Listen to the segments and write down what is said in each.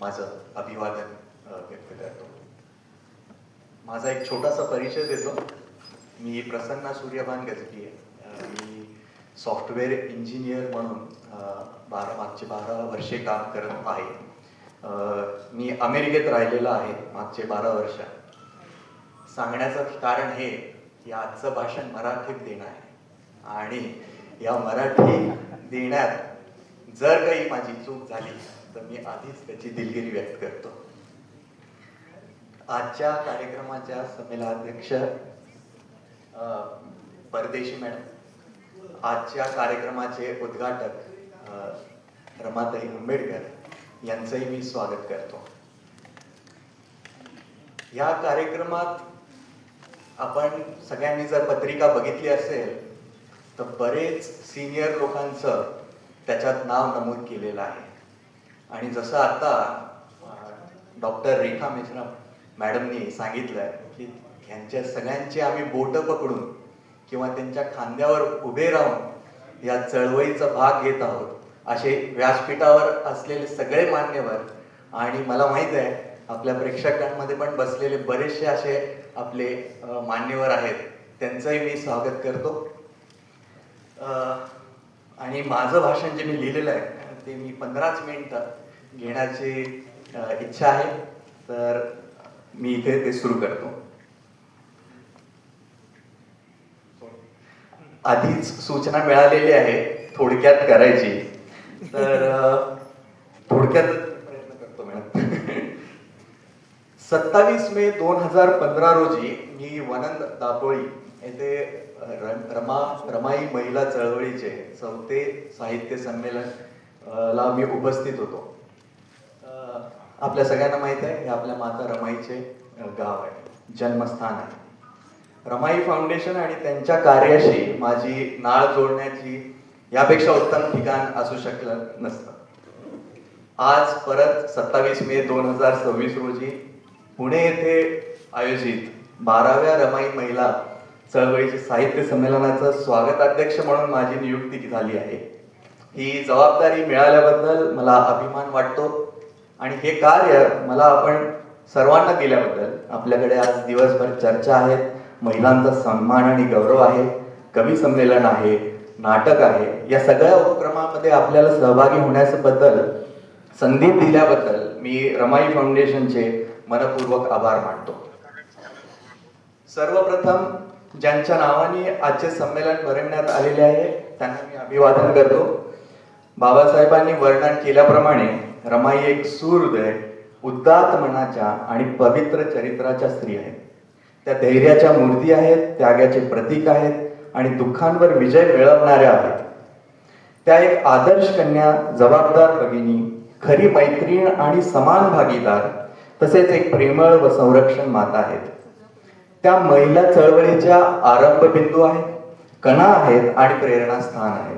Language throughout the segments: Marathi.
माझं अभिवादन व्यक्त करतो. माझा एक छोटासा परिचय देतो. मी प्रसन्ना सूर्यभान गजबी आहे. मी सॉफ्टवेअर इंजिनियर म्हणून मागचे 12 वर्षे काम करत आहे. मी अमेरिकेत राहिलेला आहे मागचे 12 वर्ष. सांगण्याचं कारण हे की आजचं भाषण मराठीत देणं आहे आणि या मराठी देण्यात जर काही माझी चूक झाली तर मी आधीच त्याची दिलगिरी व्यक्त करतो. आजच्या कार्यक्रमाच्या संमेलनाध्यक्ष परदेशी मॅडम, आजच्या कार्यक्रमाचे उद्घाटक रमाताई आंबेडकर यांचंही मी स्वागत करतो. या कार्यक्रमात आपण सगळ्यांनी जर पत्रिका बघितली असेल तर बरेच सिनियर लोकांचं त्याच्यात नाव नमूद केलेलं आहे. आणि जसं आता डॉक्टर रेखा मिश्रा मॅडमनी सांगितलं की ह्यांच्या सगळ्यांचे आम्ही बोटं पकडून किंवा त्यांच्या खांद्यावर उभे राहून या चळवळीचा भाग घेत आहोत, असे व्यासपीठावर असलेले सगळे मान्यवर आणि मला माहीत आहे आपल्या प्रेक्षकांमध्ये पण बसलेले बरेचसे असे आपले मान्यवर आहेत, त्यांचंही मी स्वागत करतो. आणि माझं भाषण जे मी लिहिलेलं आहे ते मी 15 मिनिटं घेण्याची इच्छा आहे, तर मी इथे ते सुरू करतो. आधीच सूचना मिळालेली आहे थोडक्यात करायची, तर थोडक्यात प्रयत्न करतो मॅडम. 27 मे 2015 रोजी मी वनंद दापोळी येथे रमाई महिला चळवळीचे 4थे साहित्य संमेलन ला मी उपस्थित होतो. आपल्या सगळ्यांना माहित आहे हे आपल्या माता रमाईचे गाव आहे, जन्मस्थान आहे. रमाई फाउंडेशन आणि त्यांच्या कार्याशी माझी नाळ जोडण्याची यापेक्षा उत्तम ठिकाण असू शकलं नसतं. आज परत 27 मे 2026 रोजी पुणे येथे आयोजित 12व्या रमाई महिला चळवळीचे साहित्य संमेलनाचं स्वागताध्यक्ष म्हणून माझी नियुक्ती झाली आहे. ही जबाबदारी मिळाल्याबद्दल मला अभिमान वाटतो आणि हे कार्य मला आपण सर्वांना दिल्याबद्दल आपल्याकडे आज दिवसभर चर्चा आहेत, महिलांचा सन्मान आणि गौरव आहे, कवी संमेलन आहे, नाटक आहे, या सगळ्या उपक्रमामध्ये आपल्याला सहभागी होण्याबद्दल संधी दिल्याबद्दल मी रमाई फाउंडेशनचे मनपूर्वक आभार मानतो. सर्वप्रथम ज्यांच्या नावाने आजचे संमेलन भरवण्यात आलेले आहे त्यांना मी अभिवादन करतो. बाबासाहेबांनी वर्णन केल्याप्रमाणे रमाई एक सुहृदय, उदात्त मनाच्या आणि पवित्र चरित्राच्या स्त्री आहेत. त्या धैर्याच्या मूर्ती आहेत, त्यागाचे प्रतीक आहेत आणि दुःखांवर विजय मिळवणाऱ्या आहेत. त्या एक आदर्श कन्या, जबाबदार भगिनी, खरी मैत्रीण आणि समान भागीदार, तसेच एक प्रेमळ व संरक्षण माता आहेत. त्या महिला चळवळीच्या आरंभबिंदू आहेत, कणा आहेत आणि प्रेरणास्थान आहेत.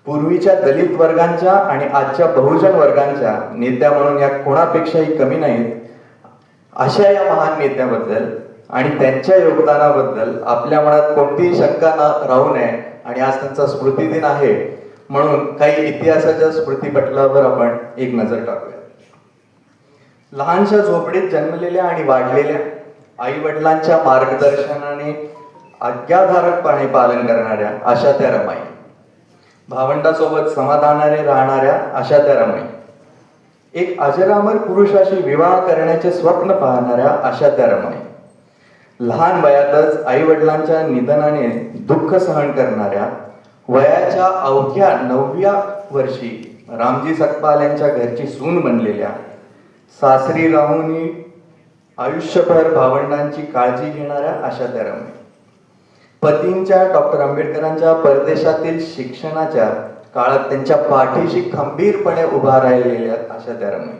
पूर्वीच्या दलित वर्गांच्या आणि आजच्या बहुजन वर्गांच्या नेत्या म्हणून या कोणापेक्षाही कमी नाहीत. अशा या महान नेत्याबद्दल आणि त्यांच्या योगदानाबद्दल आपल्या मनात कोणतीही शंका राहू नये आणि आज त्यांचा स्मृतिदिन आहे म्हणून काही इतिहासाच्या स्मृतिपटलावर आपण एक नजर टाकूया. लहानशा झोपडीत जन्मलेल्या आणि वाढलेल्या, आई वडिलांच्या मार्गदर्शनाने आज्ञाधारकपणे पालन करणाऱ्या अशा त्या रमाई, भावंडासोबत समाधानाने राहणाऱ्या अशा त्या रमाई, एक अजरामर पुरुषाशी विवाह करण्याचे स्वप्न पाहणाऱ्या अशा त्या रमाई, लहान वयातच आई वडिलांच्या निधनाने दुःख सहन करणाऱ्या, वयाच्या अवघ्या 9व्या वर्षी रामजी सकपाल यांच्या घरची सून बनलेल्या, सासरी राहून आयुष्यभर भावंडांची काळजी घेणाऱ्या अशा त्या रमाई, पतींच्या डॉक्टर आंबेडकरांच्या परदेशातील शिक्षणाच्या काळात त्यांच्या पाठीशी खंबीरपणे उभा राहिलेल्या अशा त्या रमाई,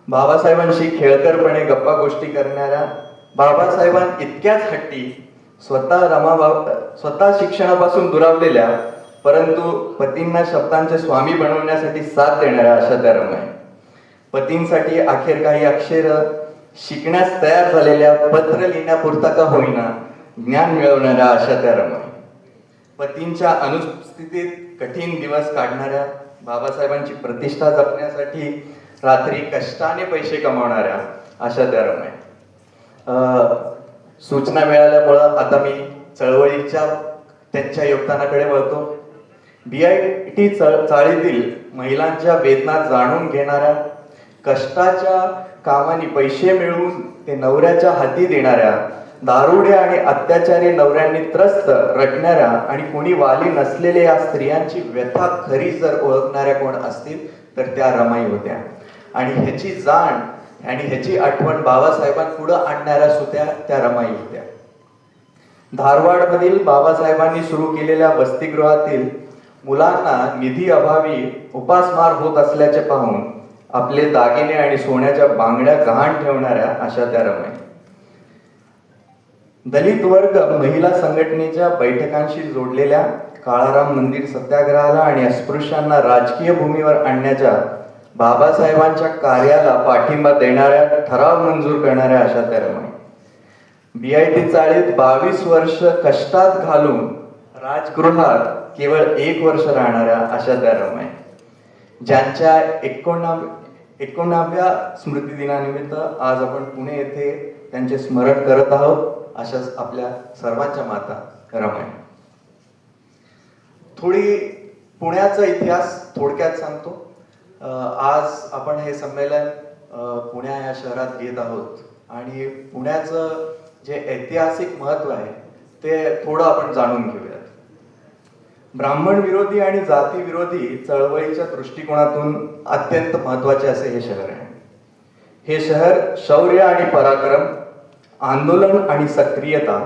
बाबासाहेबांशी खेळकरपणे गप्पा गोष्टी करणाऱ्या, बाबासाहेबां इतक्याच हट्टी, स्वतः शिक्षणापासून दुरावलेल्या परंतु पतींना शब्दांचे स्वामी बनवण्यासाठी साथ देणाऱ्या अशा त्या रमाई, पतींसाठी अखेर काही अक्षर शिकण्यास तयार झालेल्या, पत्र लिहिण्यापुरता का होईना ज्ञान मिळवणाऱ्या अशा त्या रमाई, पतींच्या अनुपस्थितीत कठीण दिवस काढणाऱ्या, बाबासाहेबांची प्रतिष्ठा जपण्यासाठी रात्री कष्टाने पैसे कमावणाऱ्या अशा त्या रमाई. सूचना मिळाल्यामुळं आता मी चळवळीच्या त्यांच्या योगदानाकडे वळतो. BIT चाळीतील महिलांच्या वेदना जाणून घेणाऱ्या, कष्टाच्या कामाने पैसे मिळवून ते नवऱ्याच्या हाती देणाऱ्या, दारुड्या आणि अत्याचारी नवऱ्यांनी त्रस्त रटणाऱ्या आणि कोणी वाली नसलेल्या या स्त्रियांची व्यथा खरी जर ओळखणाऱ्या कोण असतील तर त्या रमाई होत्या. आणि ह्याची जाण आणि ह्याची आठवण बाबासाहेबांपुढं आणणाऱ्या सुद्धा त्या रमाई होत्या. धारवाडमधील बाबासाहेबांनी सुरू केलेल्या वसतिगृहातील मुलांना निधी अभावी उपासमार होत असल्याचे पाहून आपले दागिने आणि सोन्याच्या बांगड्या गहाण ठेवणाऱ्या अशा त्या रमाई. दलित वर्ग महिला संघटनेच्या बैठकांशी जोडलेल्या काळाराम मंदिर सत्याग्रहाला आणि अस्पृश्यांना राजकीय भूमीवर आणण्याच्या बाबासाहेबांच्या कार्याला पाठिंबा देणाऱ्या, ठराव मंजूर करणाऱ्या अशा त्या रमाई. BIT चाळीत 22 वर्ष कष्टात घालून राजगृहात केवळ 1 वर्ष राहणाऱ्या अशा त्या रमाई. ज्यांच्या 89व्या स्मृतिदिनानिमित्त आज आपण पुणे येथे त्यांचे स्मरण करत आहोत अशाच आपल्या सर्वांच्या माता रमाई. थोडी पुण्याचा इतिहास थोडक्यात सांगतो. आज आपण हे संमेलन पुण्या या शहरात घेत आहोत आणि पुण्याचं जे ऐतिहासिक महत्व आहे ते थोडं आपण जाणून घेऊयात. ब्राह्मण विरोधी आणि जाती विरोधी चळवळीच्या दृष्टिकोनातून अत्यंत महत्वाचे असे हे शहर आहे. हे शहर शौर्य आणि पराक्रम, आंदोलन आणि सक्रियता,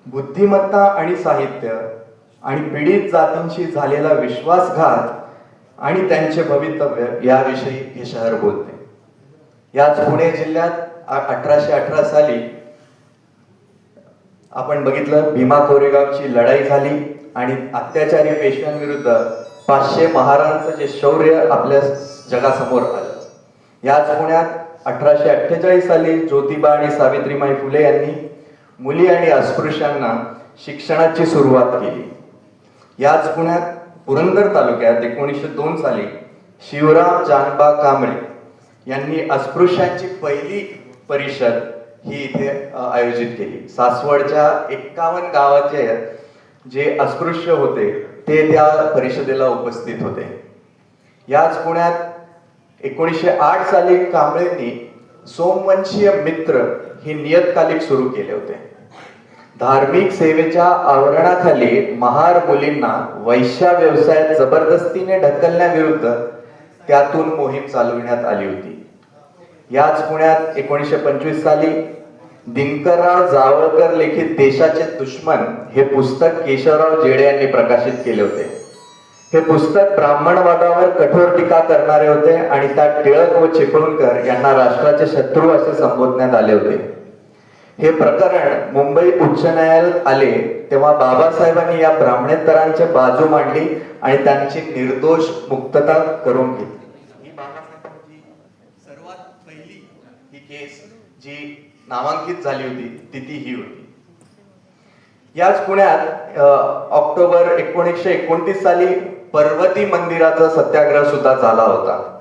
बुद्धिमत्ता आणि साहित्य आणि पीडित जातींशी झालेला विश्वासघात आणि त्यांचे भवितव्य याविषयी हे शहर बोलते. याच पुणे जिल्ह्यात 1818 साली आपण बघितलं भीमा कोरेगावची लढाई झाली आणि अत्याचारी पेशव्यांविरुद्ध 500 महाराजांचं जे शौर्य आपल्या जगासमोर आलं. याच पुण्यात 1848 साली ज्योतिबा आणि सावित्रीबाई फुले यांनी मुली आणि अस्पृश्यांना शिक्षणाची सुरुवात केली. याच पुण्यात पुरंदर तालुक्यात 1902 साली शिवराम जानबा कांबळे यांनी अस्पृश्यांची पहिली परिषद ही इथे आयोजित केली. सासवडच्या 51 गावाचे जे अस्पृश्य होते ते त्या परिषदेला उपस्थित होते. याच पुण्यात 1908 साली कांबळेंनी सोमवंशीय मित्र हे नियतकालिक सुरू केले होते. धार्मिक सेवेच्या आवरणाखाली महार मुलींना वैश्या व्यवसायात जबरदस्तीने ढकलण्याविरुद्ध त्यातून मोहीम चालविण्यात आली होती. याच पुण्यात 1925 साली दिनकरराव जावळकर लिखित देशाचे दुश्मन हे पुस्तक केशवराव जेडे यांनी प्रकाशित केले होते. हे पुस्तक ब्राह्मणवादावर कठोर टीका करणारे होते आणि त्यात टिळक व चिपळूणकर यांना राष्ट्राचे शत्रू असे संबोधण्यात आले होते. हे प्रकरण मुंबई उच्च न्यायालयात आले तेव्हा बाबासाहेबांनी या ब्राह्मणेतरांची बाजू मांडली आणि त्यांची निर्दोष मुक्तता करून घेतली. ही बाबासाहेबांची सर्वात पहिली ही केस जी नामांकित झाली होती ती ही होती. याच पुण्यात ऑक्टोबर 1929 साली पर्वती मंदिराचा सत्याग्रह सुद्धा झाला होता.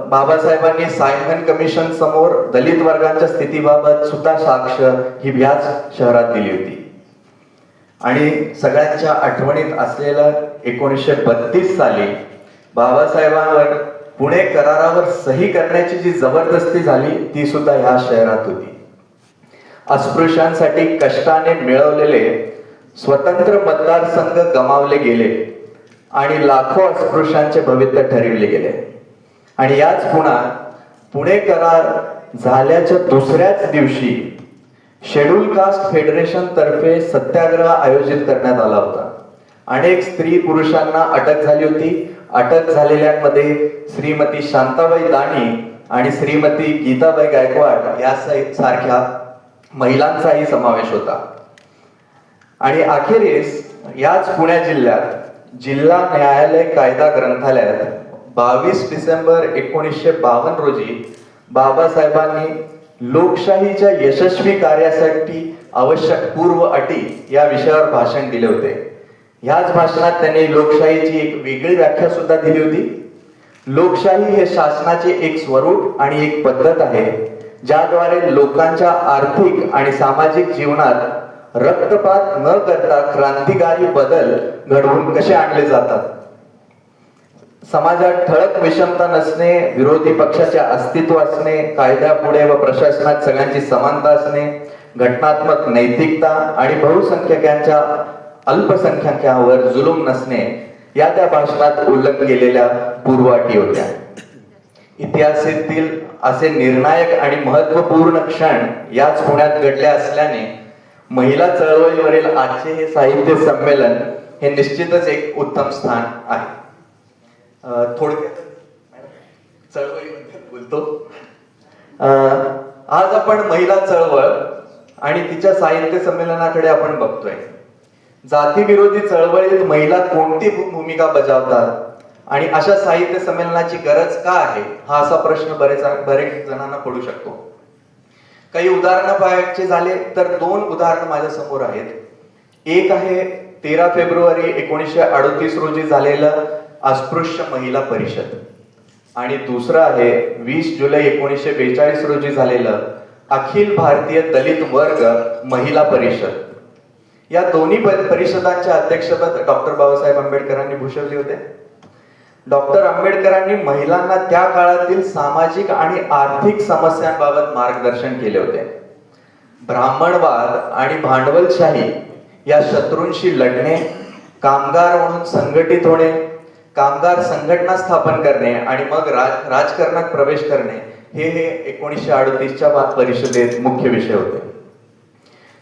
बाबासाहेबांनी सायमन कमिशन समोर दलित वर्गाच्या स्थितीबाबत सुद्धा साक्ष ही याच शहरात दिली होती. आणि सगळ्यांच्या आठवणीत असलेल्या 1932 साली बाबासाहेबांवर पुणे करारावर सही करण्याची जी जबरदस्ती झाली ती सुद्धा ह्या शहरात होती. अस्पृश्यांसाठी कष्टाने मिळवलेले स्वतंत्र मतदारसंघ गमावले गेले आणि लाखो अस्पृश्यांचे भवितव्य ठरविले गेले. आणि याच पुणे करार झाल्याच्या दुसऱ्याच दिवशी शेड्यूल कास्ट फेडरेशन तर्फे सत्याग्रह आयोजित करण्यात आला होता. अनेक स्त्री पुरुषांना अटक झाली होती. अटक झालेल्यांमध्ये श्रीमती शांताबाई दाणी आणि श्रीमती गीताबाई गायकवाड या सारख्या महिलांचाही समावेश होता. आणि अखेरीस याच पुणे जिल्ह्यात जिल्हा न्यायालय कायदा ग्रंथालयात 22 डिसेंबर 1952 रोजी बाबासाहेबांनी लोकशाहीच्या यशस्वी कार्यासाठी आवश्यक पूर्व अटी या विषयावर भाषण दिले होते. ह्याच भाषणात त्यांनी लोकशाहीची एक वेगळी व्याख्या सुद्धा दिली होती. लोकशाही हे शासनाचे एक स्वरूप आणि एक पद्धत आहे, ज्याद्वारे लोकांच्या आर्थिक आणि सामाजिक जीवनात रक्तपात न करता क्रांतिकारी बदल घडवून कसे आणले जातात. समाजात ठळक विषमता नसणे, विरोधी पक्षाचे अस्तित्व असणे, कायद्यापुढे व प्रशासनात सगळ्यांची समानता असणे, घटनात्मक नैतिकता आणि बहुसंख्यकांच्या अल्पसंख्याकांवर जुलूम नसणे या त्या भाषणात उल्लेख केलेल्या पूर्वअटी होत्या. इतिहासातील असे निर्णायक आणि महत्वपूर्ण क्षण याच पुण्यात घडले असल्याने महिला चळवळीवरील आजचे हे साहित्य संमेलन हे निश्चितच एक उत्तम स्थान आहे. थोडक्यात चळवळीबद्दल बोलतो. आज आपण महिला चळवळ आणि तिच्या साहित्य संमेलनाकडे आपण बघतोय. जातीविरोधी चळवळीत महिला कोणती भूमिका बजावतात आणि अशा साहित्य संमेलनाची गरज का आहे, हा असा प्रश्न बरेच जणांना पडू शकतो. काही उदाहरणं पाहायचे झाले तर 2 उदाहरणं माझ्या समोर आहेत. एक आहे 13 फेब्रुवारी 1938 रोजी झालेलं अस्पृश्य महिला परिषद आणि दुसरं आहे 20 जुलै 1942 रोजी झालेलं अखिल भारतीय दलित वर्ग महिला परिषद. या दोन्ही परिषदांचे अध्यक्षपद डॉक्टर बाबासाहेब आंबेडकरांनी भूषवले होते. डॉक्टर आंबेडकरांनी महिलांना त्या काळातील सामाजिक आणि आर्थिक समस्यांबाबत मार्गदर्शन केले होते. ब्राह्मणवाद आणि भांडवलशाही या शत्रूंशी लढणे, कामगार म्हणून संघटित होणे, कामगार संघटना स्थापन करणे आणि मग राजकारणात प्रवेश करणे हे 1938च्या परिषदेत मुख्य विषय होते.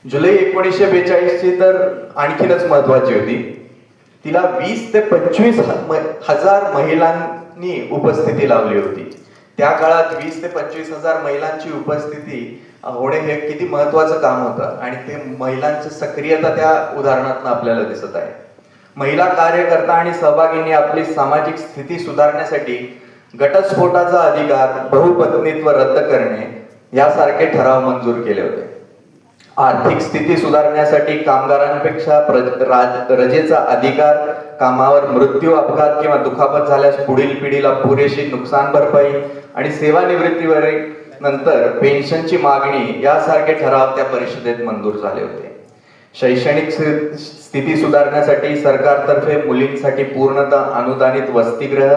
जुलै 1942 ची तर आणखीनच महत्वाची होती. तिला 20 ते 25 हजार महिलांनी उपस्थिती लावली होती. त्या काळात 20 ते 25 हजार महिलांची उपस्थिती होणे हे किती महत्वाचं काम होतं आणि ते महिलांची सक्रियता त्या उदाहरणातून आपल्याला दिसत आहे. महिला कार्यकर्ता आणि सहभागींनी आपली सामाजिक स्थिती सुधारण्यासाठी घटस्फोटाचा अधिकार, बहुपत्नीत्व रद्द करणे यासारखे ठराव मंजूर केले होते. आर्थिक स्थिती सुधारण्यासाठी कामगारांपेक्षा रजेचा अधिकार, कामावर मृत्यू, अपघात किंवा दुखापत झाल्यास पुढील पिढीला पुरेशी नुकसान भरपाई आणि सेवानिवृत्तीवरील नंतर पेन्शनची मागणी यासारखे ठराव त्या परिषदेत मंजूर झाले होते. शैक्षणिक स्थिती सुधारण्यासाठी सरकारतर्फे मुलींसाठी पूर्णतः अनुदानित वसतिगृह,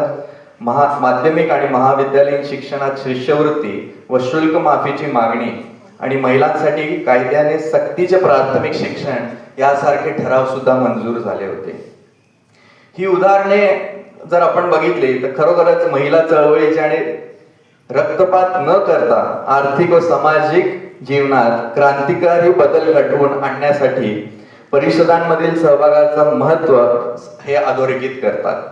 माध्यमिक आणि महाविद्यालयीन शिक्षणात शिष्यवृत्ती व शुल्क माफीची मागणी आणि महिलांसाठी कायद्याने सक्तीचे प्राथमिक शिक्षण यासारखे ठराव सुद्धा मंजूर झाले होते. ही उदाहरणे जर आपण बघितली तर खरोखरच महिला चळवळीचे आणि रक्तपात न करता आर्थिक व सामाजिक जीवनात क्रांतिकारी बदल घडवून आणण्यासाठी परिषदांमधील सहभागाचं महत्व हे अधोरेखित करतात.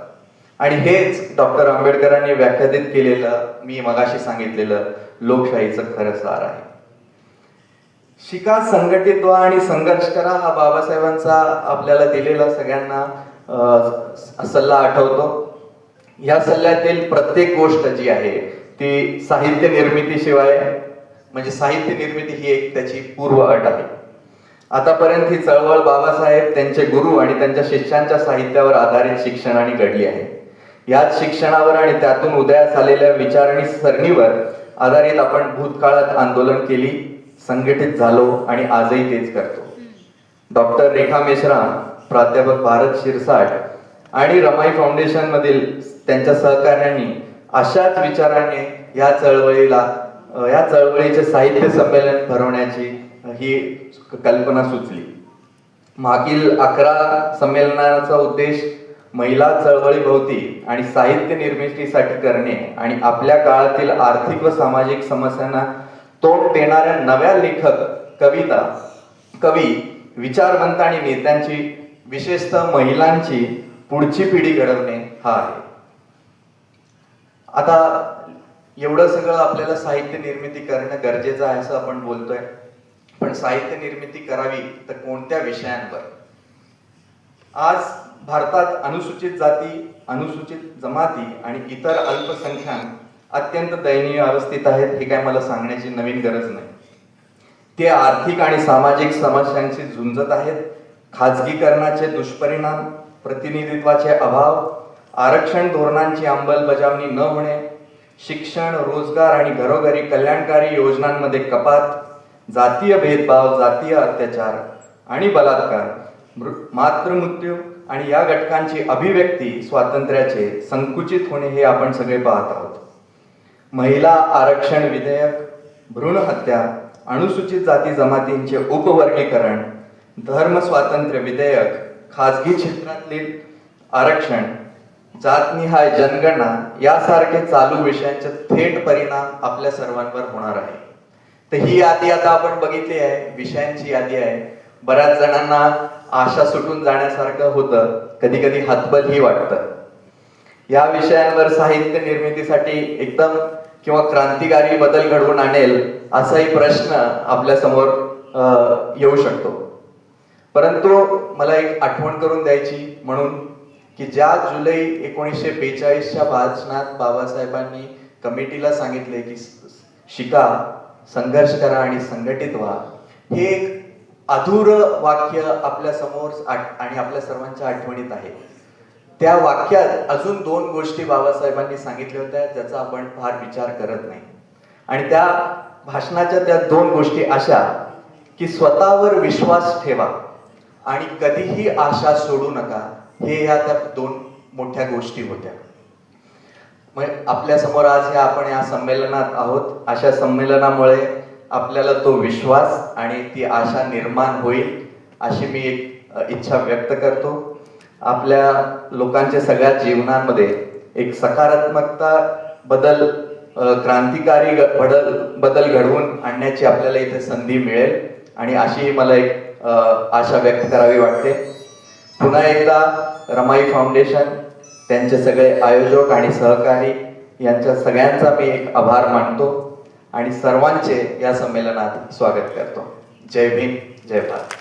आणि हेच डॉक्टर आंबेडकरांनी व्याख्यादित केलेलं, मी मगाशी सांगितलेलं लोकशाहीचं खरं सार आहे. शिका, संघटित व्हा आणि संघर्ष करा हा बाबासाहेबांचा आपल्याला दिलेला सगळ्यांना सल्ला आठवतो. या सल्ल्यातील प्रत्येक गोष्ट जी आहे ती साहित्य निर्मितीशिवाय, म्हणजे साहित्य निर्मिती ही एक त्याची पूर्व अट आहे. आतापर्यंत ही चळवळ बाबासाहेब, त्यांचे गुरु आणि त्यांच्या शिष्यांच्या साहित्यावर आधारित शिक्षणाने घडली आहे. याच शिक्षणावर आणि त्यातून उदयास आलेल्या विचारणी सरणीवर आधारित आपण भूतकाळात आंदोलन केली, संघटित झालो आणि आजही तेच करतो. डॉक्टर रेखा मेश्राम, प्राध्यापक भारत शिरसाट आणि रमाई फाउंडेशन मधील त्यांच्या सहकार्यांनी अशाच विचाराने या चळवळीचे साहित्य संमेलन भरवण्याची ही कल्पना सुचली. मागील 11 संमेलनाचा उद्देश महिला चळवळीभोवती आणि साहित्य निर्मितीसाठी करणे आणि आपल्या काळातील आर्थिक व सामाजिक समस्यांना तोंड देणाऱ्या नव्या लेखक, कवी, विचारवंत आणि नेत्यांची, विशेषतः महिलांची पुढची पिढी घडवणे हा आहे. आता एवढं सगळं आपल्याला साहित्य निर्मिती करणं गरजेचं आहे असं आपण बोलतोय, पण साहित्य निर्मिती करावी तर कोणत्या विषयांवर? आज भारतात अनुसूचित जाती, अनुसूचित जमाती आणि इतर अल्पसंख्याक अत्यंत दयनीय अवस्थेत आहेत. हे काय मला सांगण्याची नवीन गरज नाही. ते आर्थिक आणि सामाजिक समस्यांशी झुंजत आहेत. खाजगीकरणाचे दुष्परिणाम, प्रतिनिधित्वाचे अभाव, आरक्षण धोरणांची अंमलबजावणी न होणे, शिक्षण, रोजगार आणि घरोघरी कल्याणकारी योजनांमध्ये कपात, जातीय भेदभाव, जातीय अत्याचार आणि बलात्कार, मातृमृत्यू आणि या घटकांची अभिव्यक्ती स्वातंत्र्याचे संकुचित होणे हे आपण सगळे पाहत आहोत. महिला आरक्षण विधेयक, भ्रूण हत्या, अनुसूचित जाती जमातींचे उपवर्गीकरण, धर्म स्वातंत्र्य विधेयक, खाजगी क्षेत्रातील आरक्षण, जातनिहाय जनगणना यासारखे चालू विषयांचे थेट परिणाम आपल्या सर्वांवर होणार आहे. तर ही यादी आता आपण बघितली आहे, विषयांची यादी आहे. बऱ्याच जणांना आशा सुटून जाण्यासारखं होतं, कधी कधी हतबलही वाटतं. या विषयांवर साहित्य निर्मितीसाठी एकदम किंवा क्रांतिकारी बदल घडवून आणेल असाही प्रश्न आपल्या समोर येऊ शकतो. परंतु मला एक आठवण करून द्यायची म्हणून की ज्या जुलै 1942च्या भाषणात बाबासाहेबांनी कमिटीला सांगितले की शिका, संघर्ष करा आणि संघटित व्हा, हे एक अधुरं वाक्य आपल्या समोर आणि आपल्या सर्वांच्या आठवणीत आहे. त्या वाक्यात अजून 2 गोष्टी बाबासाहेबांनी सांगितल्या होत्या ज्याचा आपण फार विचार करत नाही. आणि त्या भाषणाच्या त्या 2 गोष्टी अशा की स्वतःवर विश्वास ठेवा आणि कधीही आशा सोडू नका, हे ह्या त्या 2 मोठ्या गोष्टी होत्या. मग आपल्या समोर आज आपण या संमेलनात आहोत. अशा संमेलनामुळे आपल्याला तो विश्वास आणि ती आशा निर्माण होईल अशी मी एक इच्छा व्यक्त करतो. आपल्या लोकांच्या सगळ्या जीवनामध्ये एक सकारात्मकता बदल, क्रांतिकारी बदल घडवून आणण्याची आपल्याला इथे संधी मिळेल आणि अशी मला एक आशा व्यक्त करावी वाटते. पुन्हा एकदा रमाई फाउंडेशन, त्यांचे सगळे आयोजक आणि सहकारी यांच्या सगळ्यांचा मी एक आभार मानतो आणि सर्वांचे या संमेलनात स्वागत करतो. जय भीम, जय भारत.